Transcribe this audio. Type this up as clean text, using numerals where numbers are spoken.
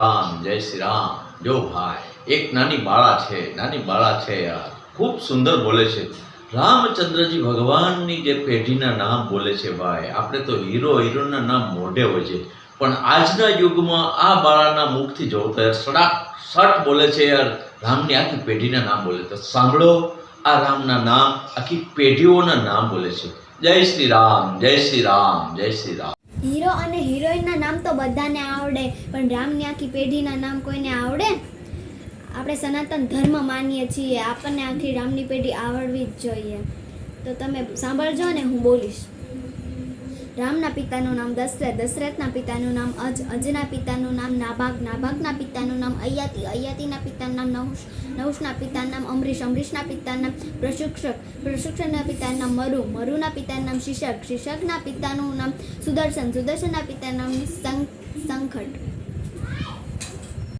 રામ જય શ્રી રામ. જો ભાઈ એક નાની બાળા છે યાર, ખૂબ સુંદર બોલે છે. રામચંદ્રજી ભગવાનની જે પેઢીના નામ બોલે છે ભાઈ, આપણે તો હીરોના નામ મોઢે હોય છે, પણ આજના યુગમાં આ બાળાના મુખથી જોવો તો યાર સડાક સટ બોલે છે યાર. રામની આખી પેઢીના નામ બોલે તો સાંભળો, આ રામના નામ આખી પેઢીઓના નામ બોલે છે. જય શ્રી રામ, જય શ્રી રામ, જય શ્રી રામ. હીરો અને હિરોઈનના નામ તો બધાને આવડે, પણ રામની આખી પેઢીના નામ કોઈને આવડે? આપણે સનાતન ધર્મ માનીએ છીએ, આપણને આખી રામની પેઢી આવડવી જ જોઈએ. તો તમે સાંભળજો ને, હું બોલીશ. રામના પિતાનું નામ દશરથ, દશરથના પિતાનું નામ અજ, અજના પિતાનું નામ નાભાગ, નાભાગના પિતાનું નામ અયાતિ, અયાતિના પિતાનું નામ નહુષ, નહુષના પિતાનું નામ અમરીશ, અમરીશના પિતાનું નામ પ્રશુક્ષક, પ્રશુક્ષકના પિતાનું નામ મરુ, મરુના પિતાનું નામ શિશક, શિશકના પિતાનું નામ સુદર્શન, સુદર્શનના પિતાનું નામ સંખટ.